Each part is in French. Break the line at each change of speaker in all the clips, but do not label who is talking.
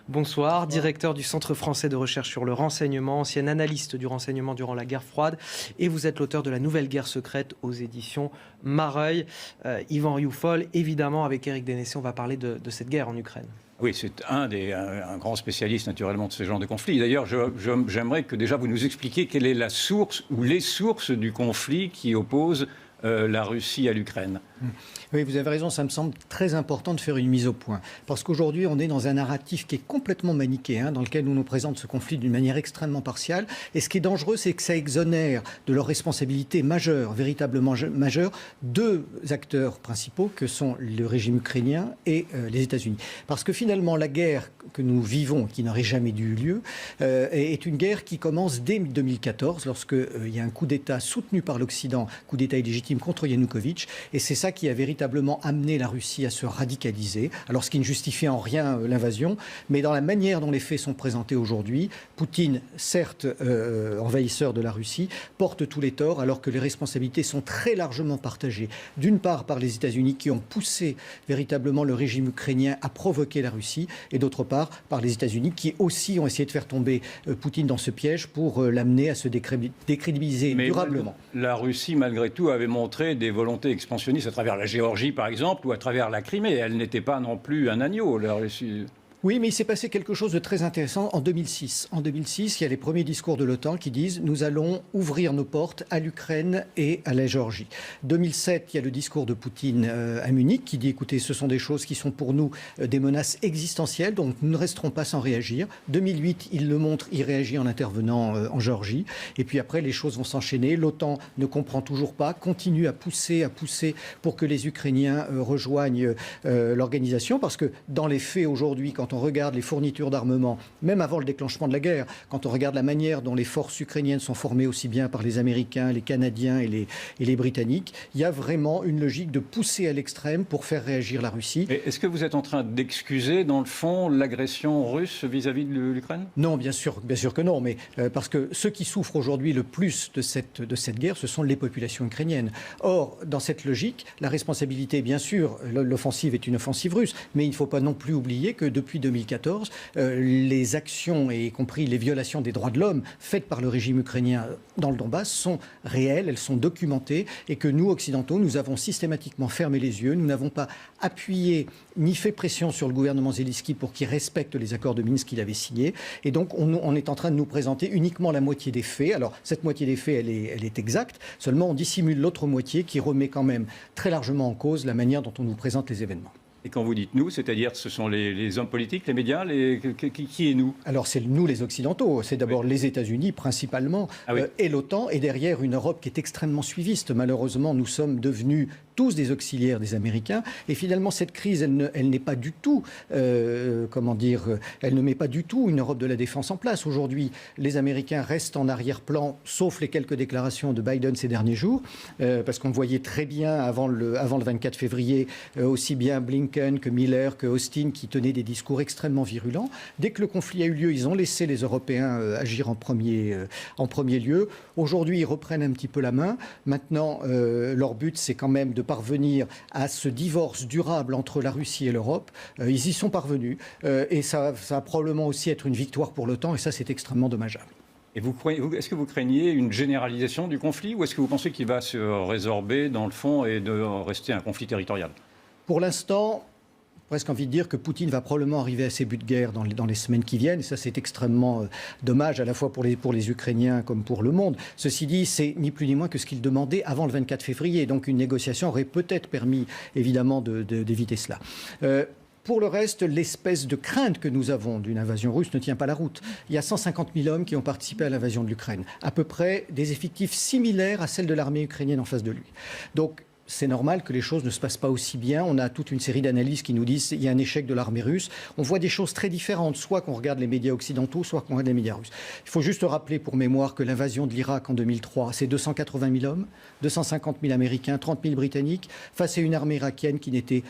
Bonsoir, directeur du Centre français de recherche sur le renseignement, ancien analyste du renseignement durant la guerre froide, et vous êtes l'auteur de La Nouvelle Guerre secrète aux éditions Mareuil. Yvan Rioufol, évidemment, avec Éric Dénessé, on va parler de cette guerre en Ukraine.
Oui, c'est un grand spécialiste naturellement de ce genre de conflit. D'ailleurs, j'aimerais que déjà vous nous expliquiez quelle est la source ou les sources du conflit qui oppose la Russie à l'Ukraine.
Oui, vous avez raison, ça me semble très important de faire une mise au point. Parce qu'aujourd'hui, on est dans un narratif qui est complètement manichéen, dans lequel on nous présente ce conflit d'une manière extrêmement partiale. Et ce qui est dangereux, c'est que ça exonère de leurs responsabilités majeures, véritablement majeures, deux acteurs principaux que sont le régime ukrainien et les États-Unis. Parce que finalement, la guerre que nous vivons, qui n'aurait jamais dû eu lieu, est une guerre qui commence dès 2014, lorsqu'il y a un coup d'État soutenu par l'Occident, coup d'État illégitime contre Yanukovych. Et c'est ça qui a véritablement amené la Russie à se radicaliser. Alors, ce qui ne justifie en rien l'invasion, mais dans la manière dont les faits sont présentés aujourd'hui, Poutine, certes envahisseur de la Russie, porte tous les torts, alors que les responsabilités sont très largement partagées. D'une part par les États-Unis qui ont poussé véritablement le régime ukrainien à provoquer la Russie, et d'autre part par les États-Unis qui aussi ont essayé de faire tomber Poutine dans ce piège pour l'amener à se décrédibiliser durablement.
La Russie, malgré tout, avait montré des volontés expansionnistes à travers la Géorgie, par exemple, ou à travers la Crimée. Elle n'était pas non plus un agneau, la Russie.
Oui, mais il s'est passé quelque chose de très intéressant en 2006. En 2006, il y a les premiers discours de l'OTAN qui disent « Nous allons ouvrir nos portes à l'Ukraine et à la Géorgie ». 2007, il y a le discours de Poutine à Munich qui dit « Écoutez, ce sont des choses qui sont pour nous des menaces existentielles, donc nous ne resterons pas sans réagir ». 2008, il le montre, il réagit en intervenant en Géorgie. Et puis après, les choses vont s'enchaîner. L'OTAN ne comprend toujours pas, continue à pousser pour que les Ukrainiens rejoignent l'organisation. Parce que dans les faits aujourd'hui, quand on regarde les fournitures d'armement, même avant le déclenchement de la guerre, quand on regarde la manière dont les forces ukrainiennes sont formées aussi bien par les Américains, les Canadiens et les Britanniques, il y a vraiment une logique de pousser à l'extrême pour faire réagir la Russie.
Est-ce que vous êtes en train d'excuser, dans le fond, l'agression russe vis-à-vis de l'Ukraine ?
Non, bien sûr que non, mais parce que ceux qui souffrent aujourd'hui le plus de cette guerre, ce sont les populations ukrainiennes. Or, dans cette logique, la responsabilité, bien sûr, l'offensive est une offensive russe, mais il ne faut pas non plus oublier que depuis 2014, les actions, et y compris les violations des droits de l'homme faites par le régime ukrainien dans le Donbass sont réelles, elles sont documentées, et que nous, Occidentaux, nous avons systématiquement fermé les yeux, nous n'avons pas appuyé ni fait pression sur le gouvernement Zelensky pour qu'il respecte les accords de Minsk qu'il avait signés, et donc on est en train de nous présenter uniquement la moitié des faits. Alors cette moitié des faits, elle est exacte, seulement on dissimule l'autre moitié qui remet quand même très largement en cause la manière dont on nous présente les événements.
Et quand vous dites nous, c'est-à-dire ce sont les hommes politiques, les médias, qui est nous ?
Alors c'est nous les Occidentaux, c'est d'abord les États-Unis principalement, et l'OTAN, et derrière une Europe qui est extrêmement suiviste. Malheureusement, nous sommes devenus tous des auxiliaires des Américains, et finalement cette crise, elle n'est pas du tout, elle ne met pas du tout une Europe de la défense en place. Aujourd'hui, les Américains restent en arrière-plan, sauf les quelques déclarations de Biden ces derniers jours, parce qu'on voyait très bien avant le 24 février, aussi bien Blinken que Miller, que Austin, qui tenaient des discours extrêmement virulents. Dès que le conflit a eu lieu, ils ont laissé les Européens agir en premier lieu. Aujourd'hui, ils reprennent un petit peu la main. Maintenant, leur but, c'est quand même de parvenir à ce divorce durable entre la Russie et l'Europe. Ils y sont parvenus. Et ça va probablement aussi être une victoire pour l'OTAN. Et ça, c'est extrêmement dommageable.
Et est-ce que vous craignez une généralisation du conflit, ou est-ce que vous pensez qu'il va se résorber dans le fond et de rester un conflit territorial ?
Pour l'instant, presque envie de dire que Poutine va probablement arriver à ses buts de guerre dans les semaines qui viennent. Et ça, c'est extrêmement dommage, à la fois pour les Ukrainiens comme pour le monde. Ceci dit, c'est ni plus ni moins que ce qu'il demandait avant le 24 février. Donc une négociation aurait peut-être permis, évidemment, d'éviter cela. Pour le reste, l'espèce de crainte que nous avons d'une invasion russe ne tient pas la route. Il y a 150 000 hommes qui ont participé à l'invasion de l'Ukraine. À peu près des effectifs similaires à celles de l'armée ukrainienne en face de lui. Donc, c'est normal que les choses ne se passent pas aussi bien. On a toute une série d'analyses qui nous disent qu'il y a un échec de l'armée russe. On voit des choses très différentes, soit qu'on regarde les médias occidentaux, soit qu'on regarde les médias russes. Il faut juste rappeler pour mémoire que l'invasion de l'Irak en 2003, c'est 280 000 hommes, 250 000 Américains, 30 000 Britanniques, face à une armée irakienne qui n'était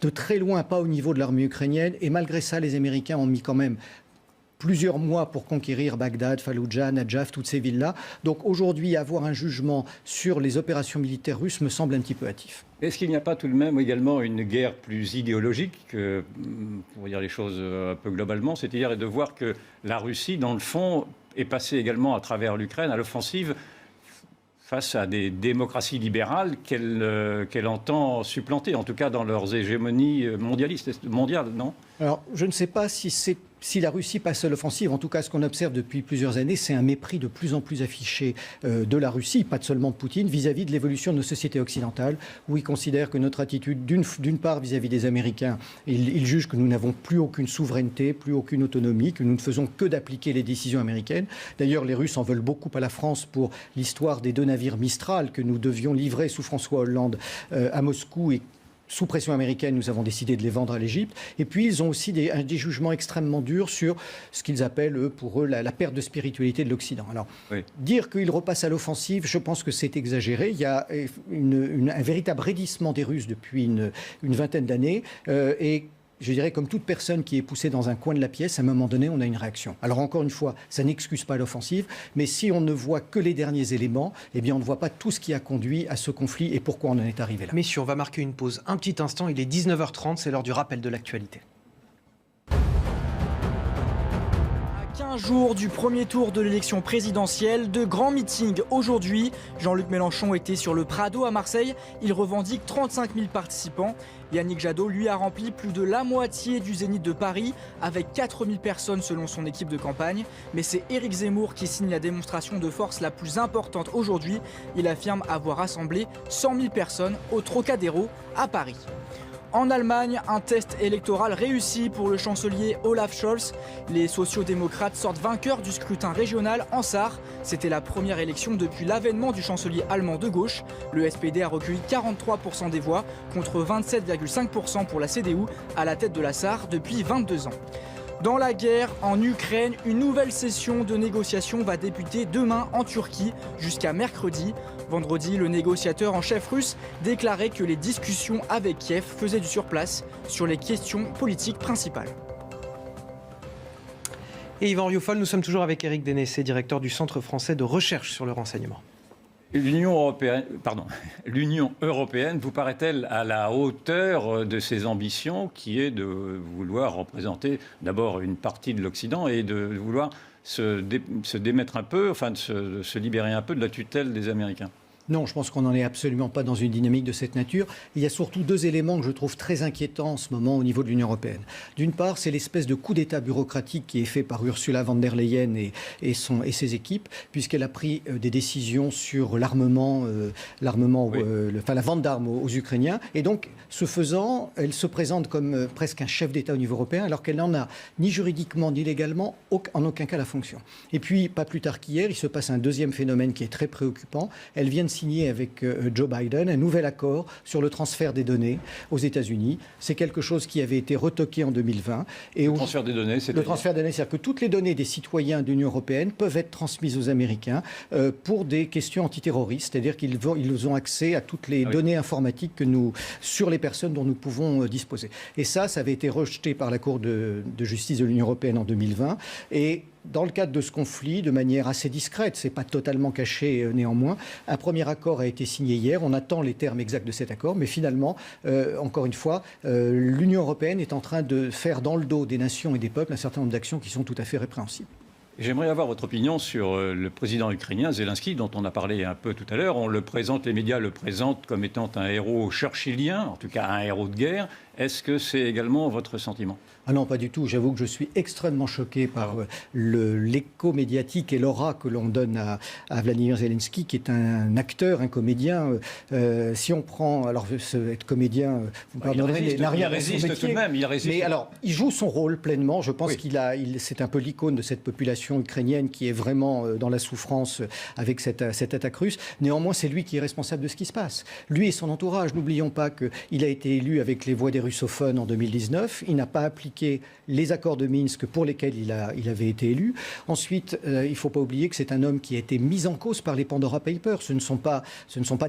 de très loin pas au niveau de l'armée ukrainienne. Et malgré ça, les Américains ont mis quand même plusieurs mois pour conquérir Bagdad, Fallujah, Najaf, toutes ces villes-là. Donc aujourd'hui, avoir un jugement sur les opérations militaires russes me semble un petit peu hâtif.
Est-ce qu'il n'y a pas tout de même également une guerre plus idéologique, pour dire les choses un peu globalement, c'est-à-dire de voir que la Russie, dans le fond, est passée également à travers l'Ukraine à l'offensive face à des démocraties libérales qu'elle entend supplanter, en tout cas dans leurs hégémonies mondiales, non?
Alors, je ne sais pas si la Russie passe à l'offensive. En tout cas, ce qu'on observe depuis plusieurs années, c'est un mépris de plus en plus affiché de la Russie, pas seulement de Poutine, vis-à-vis de l'évolution de nos sociétés occidentales, où il considère que notre attitude, d'une part vis-à-vis des Américains, il juge que nous n'avons plus aucune souveraineté, plus aucune autonomie, que nous ne faisons que d'appliquer les décisions américaines. D'ailleurs, les Russes en veulent beaucoup à la France pour l'histoire des 2 navires Mistral que nous devions livrer sous François Hollande à Moscou et sous pression américaine, nous avons décidé de les vendre à l'Égypte. Et puis, ils ont aussi des jugements extrêmement durs sur ce qu'ils appellent, pour eux, la perte de spiritualité de l'Occident. Alors, oui. Dire qu'ils repassent à l'offensive, je pense que c'est exagéré. Il y a un véritable raidissement des Russes depuis une vingtaine d'années. Et je dirais, comme toute personne qui est poussée dans un coin de la pièce, à un moment donné, on a une réaction. Alors encore une fois, ça n'excuse pas l'offensive, mais si on ne voit que les derniers éléments, eh bien on ne voit pas tout ce qui a conduit à ce conflit et pourquoi on en est arrivé là.
Messieurs, on va marquer une pause un petit instant, il est 19h30, c'est l'heure du rappel de l'actualité.
15 jours du premier tour de l'élection présidentielle, de grands meetings aujourd'hui. Jean-Luc Mélenchon était sur le Prado à Marseille. Il revendique 35 000 participants. Yannick Jadot, lui, a rempli plus de la moitié du Zénith de Paris, avec 4 000 personnes selon son équipe de campagne. Mais c'est Éric Zemmour qui signe la démonstration de force la plus importante aujourd'hui. Il affirme avoir rassemblé 100 000 personnes au Trocadéro à Paris. En Allemagne, un test électoral réussi pour le chancelier Olaf Scholz. Les sociaux-démocrates sortent vainqueurs du scrutin régional en Sarre. C'était la première élection depuis l'avènement du chancelier allemand de gauche. Le SPD a recueilli 43% des voix contre 27,5% pour la CDU à la tête de la Sarre depuis 22 ans. Dans la guerre en Ukraine, une nouvelle session de négociation va débuter demain en Turquie jusqu'à mercredi. Vendredi, le négociateur en chef russe déclarait que les discussions avec Kiev faisaient du surplace sur les questions politiques principales.
Et Yvan Rioufol, nous sommes toujours avec Éric Dénessé, directeur du Centre français de recherche sur le renseignement.
L'Union européenne vous paraît-elle à la hauteur de ses ambitions, qui est de vouloir représenter d'abord une partie de l'Occident et de vouloir se démettre un peu, enfin de se libérer un peu de la tutelle des Américains?
Non, je pense qu'on n'en est absolument pas dans une dynamique de cette nature. Il y a surtout 2 éléments que je trouve très inquiétants en ce moment au niveau de l'Union européenne. D'une part, c'est l'espèce de coup d'État bureaucratique qui est fait par Ursula von der Leyen et ses équipes, puisqu'elle a pris des décisions sur la vente d'armes aux Ukrainiens. Et donc, ce faisant, elle se présente comme presque un chef d'État au niveau européen, alors qu'elle n'en a ni juridiquement ni légalement en aucun cas la fonction. Et puis, pas plus tard qu'hier, il se passe un deuxième phénomène qui est très préoccupant. Elle vient de signé avec Joe Biden un nouvel accord sur le transfert des données aux États-Unis. C'est quelque chose qui avait été retoqué en 2020. Et
le transfert des données,
c'est-à-dire que toutes les données des citoyens de l'Union européenne peuvent être transmises aux Américains pour des questions antiterroristes, c'est-à-dire qu'ils ont accès à toutes les données informatiques sur les personnes dont nous pouvons disposer. Et ça avait été rejeté par la Cour de justice de l'Union européenne en 2020. Et dans le cadre de ce conflit, de manière assez discrète, c'est pas totalement caché néanmoins, un premier accord a été signé hier. On attend les termes exacts de cet accord, mais finalement, encore une fois, l'Union européenne est en train de faire dans le dos des nations et des peuples un certain nombre d'actions qui sont tout à fait répréhensibles.
J'aimerais avoir votre opinion sur le président ukrainien Zelensky, dont on a parlé un peu tout à l'heure. Les médias le présentent comme étant un héros churchillien, en tout cas un héros de guerre. Est-ce que c'est également votre sentiment ?
Ah non, pas du tout. J'avoue que je suis extrêmement choqué par l'écho médiatique et l'aura que l'on donne à Vladimir Zelensky, qui est un acteur, un comédien. Si on prend... Alors, être comédien, vous me pardonnerez, n'a rien à
résiste tout de même. Il résiste.
Mais alors, il joue son rôle pleinement. Je pense c'est un peu l'icône de cette population ukrainienne qui est vraiment dans la souffrance avec cette attaque russe. Néanmoins, c'est lui qui est responsable de ce qui se passe. Lui et son entourage. N'oublions pas qu'il a été élu avec les voix des russophones en 2019. Il n'a pas appliqué appliquer les accords de Minsk pour lesquels il avait été élu. Ensuite, il ne faut pas oublier que c'est un homme qui a été mis en cause par les Pandora Papers. Ce ne sont pas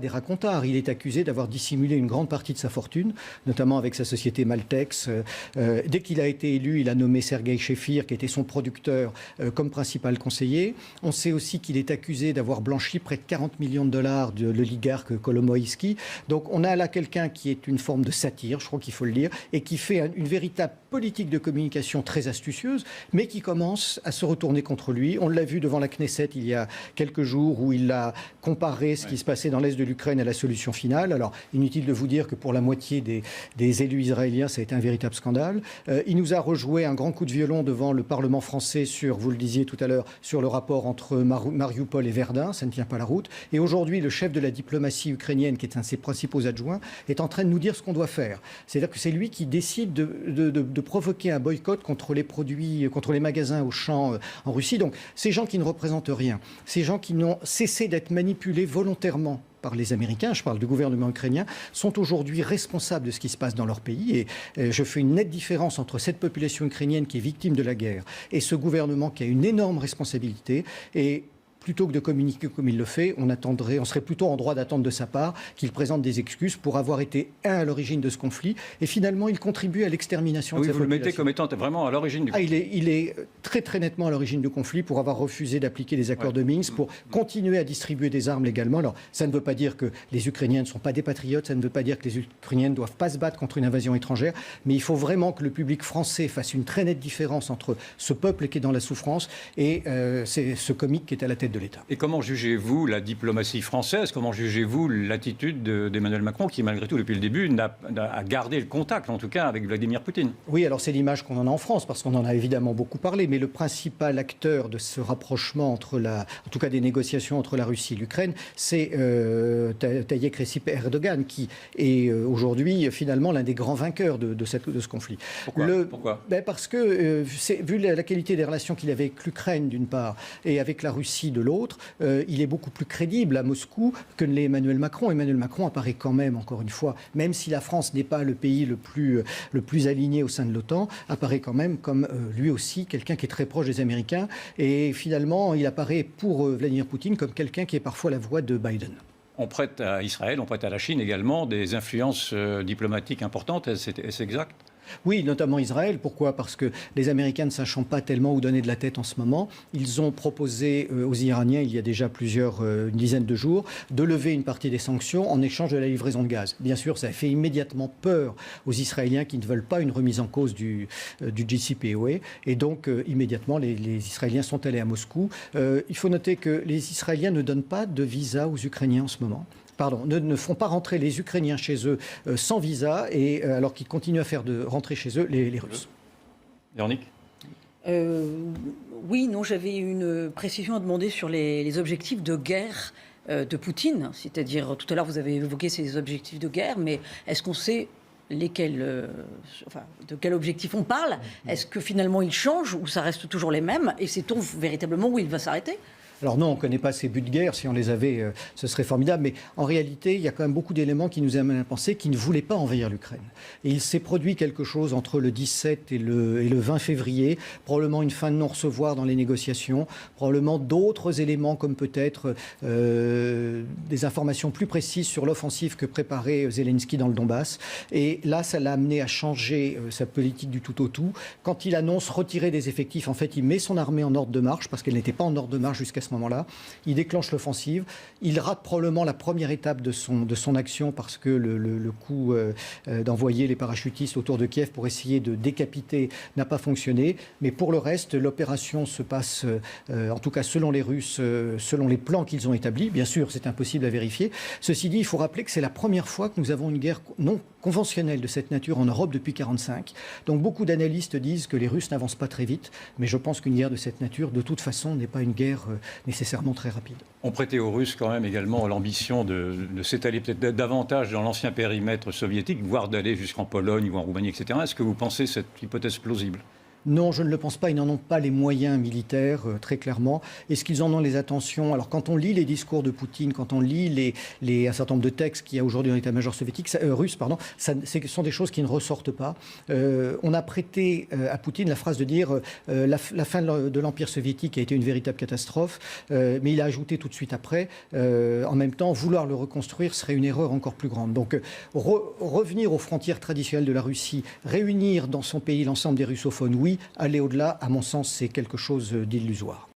des racontards. Il est accusé d'avoir dissimulé une grande partie de sa fortune, notamment avec sa société Maltex. Dès qu'il a été élu, il a nommé Sergei Shefir, qui était son producteur, comme principal conseiller. On sait aussi qu'il est accusé d'avoir blanchi près de 40 millions de dollars de l'oligarque Kolomoïski. Donc on a là quelqu'un qui est une forme de satire, je crois qu'il faut le dire, et qui fait une véritable politique de communication très astucieuse, mais qui commence à se retourner contre lui. On l'a vu devant la Knesset il y a quelques jours, où il a comparé ce qui se passait dans l'est de l'Ukraine à la solution finale. Alors, inutile de vous dire que pour la moitié des élus israéliens, ça a été un véritable scandale. Il nous a rejoué un grand coup de violon devant le Parlement français sur, vous le disiez tout à l'heure, sur le rapport entre Mariupol et Verdun. Ça ne tient pas la route. Et aujourd'hui, le chef de la diplomatie ukrainienne, qui est un de ses principaux adjoints, est en train de nous dire ce qu'on doit faire. C'est-à-dire que c'est lui qui décide de provoquer un boycott contre les produits, contre les magasins Auchan en Russie. Donc, ces gens qui ne représentent rien, ces gens qui n'ont cessé d'être manipulés volontairement par les Américains, je parle du gouvernement ukrainien, sont aujourd'hui responsables de ce qui se passe dans leur pays. Et je fais une nette différence entre cette population ukrainienne qui est victime de la guerre et ce gouvernement qui a une énorme responsabilité. Et plutôt que de communiquer comme il le fait, on serait plutôt en droit d'attendre de sa part qu'il présente des excuses pour avoir été à l'origine de ce conflit. Et finalement, il contribue à l'extermination de sa population.
Vous le mettez comme étant vraiment à l'origine du conflit.
Il est très très nettement à l'origine du conflit pour avoir refusé d'appliquer les accords de Minsk, pour continuer à distribuer des armes légalement. Alors, ça ne veut pas dire que les Ukrainiens ne sont pas des patriotes, ça ne veut pas dire que les Ukrainiens ne doivent pas se battre contre une invasion étrangère, mais il faut vraiment que le public français fasse une très nette différence entre ce peuple qui est dans la souffrance et ce comique qui est à la tête de l'État.
Et comment jugez-vous la diplomatie française? Comment jugez-vous l'attitude d'Emmanuel Macron, qui malgré tout depuis le début a gardé le contact, en tout cas avec Vladimir Poutine?
Oui, alors c'est l'image qu'on en a en France, parce qu'on en a évidemment beaucoup parlé, mais le principal acteur de ce rapprochement en tout cas des négociations entre la Russie et l'Ukraine, c'est Tayyip Recep Erdogan, qui est aujourd'hui finalement l'un des grands vainqueurs de ce conflit.
Pourquoi
Parce que, vu la qualité des relations qu'il avait avec l'Ukraine d'une part, et avec la Russie de l'autre, il est beaucoup plus crédible à Moscou que ne l'est Emmanuel Macron. Emmanuel Macron apparaît quand même, encore une fois, même si la France n'est pas le pays le plus aligné au sein de l'OTAN, apparaît quand même comme lui aussi quelqu'un qui est très proche des Américains. Et finalement, il apparaît pour Vladimir Poutine comme quelqu'un qui est parfois la voix de Biden.
On prête à Israël, on prête à la Chine également des influences diplomatiques importantes. Est-ce exact ?
Oui, notamment Israël. Pourquoi ? Parce que les Américains, ne sachant pas tellement où donner de la tête en ce moment, ils ont proposé aux Iraniens, il y a déjà une dizaine de jours, de lever une partie des sanctions en échange de la livraison de gaz. Bien sûr, ça a fait immédiatement peur aux Israéliens qui ne veulent pas une remise en cause du JCPOA. Et donc, immédiatement, les Israéliens sont allés à Moscou. Il faut noter que les Israéliens ne donnent pas de visa aux Ukrainiens en ce moment. Ne font pas rentrer les Ukrainiens chez eux sans visa, et alors qu'ils continuent à faire rentrer chez eux les Russes.
Véronique ?
Oui, non, j'avais une précision à demander sur les objectifs de guerre de Poutine. C'est-à-dire, tout à l'heure, vous avez évoqué ces objectifs de guerre, mais est-ce qu'on sait de quel objectif on parle? Est-ce que finalement il change ou ça reste toujours les mêmes? Et sait-on véritablement où il va s'arrêter?
Alors non, on ne connaît pas ces buts de guerre. Si on les avait, ce serait formidable. Mais en réalité, il y a quand même beaucoup d'éléments qui nous amènent à penser qu'il ne voulait pas envahir l'Ukraine. Et il s'est produit quelque chose entre le 17 et le 20 février. Probablement une fin de non-recevoir dans les négociations. Probablement d'autres éléments comme peut-être des informations plus précises sur l'offensive que préparait Zelensky dans le Donbass. Et là, ça l'a amené à changer sa politique du tout au tout. Quand il annonce retirer des effectifs, en fait, il met son armée en ordre de marche parce qu'elle n'était pas en ordre de marche jusqu'à ce moment-là. Il déclenche l'offensive. Il rate probablement la première étape de son action parce que le coup d'envoyer les parachutistes autour de Kiev pour essayer de décapiter n'a pas fonctionné. Mais pour le reste, l'opération se passe, en tout cas selon les Russes, selon les plans qu'ils ont établis. Bien sûr, c'est impossible à vérifier. Ceci dit, il faut rappeler que c'est la première fois que nous avons une guerre non conventionnelle de cette nature en Europe depuis 1945. Donc beaucoup d'analystes disent que les Russes n'avancent pas très vite. Mais je pense qu'une guerre de cette nature, de toute façon, n'est pas une guerre nécessairement très rapide.
On prêtait aux Russes quand même également l'ambition de s'étaler peut-être davantage dans l'ancien périmètre soviétique, voire d'aller jusqu'en Pologne ou en Roumanie, etc. Est-ce que vous pensez cette hypothèse plausible ?
Non, je ne le pense pas. Ils n'en ont pas les moyens militaires, très clairement. Est-ce qu'ils en ont les intentions? Alors, quand on lit les discours de Poutine, quand on lit un certain nombre de textes qu'il y a aujourd'hui dans l'état-major soviétique, russe, ce sont des choses qui ne ressortent pas. On a prêté à Poutine la phrase de dire la fin de l'Empire soviétique a été une véritable catastrophe, mais il a ajouté tout de suite après, en même temps, vouloir le reconstruire serait une erreur encore plus grande. Donc, revenir aux frontières traditionnelles de la Russie, réunir dans son pays l'ensemble des russophones, oui, aller au-delà, à mon sens, c'est quelque chose d'illusoire.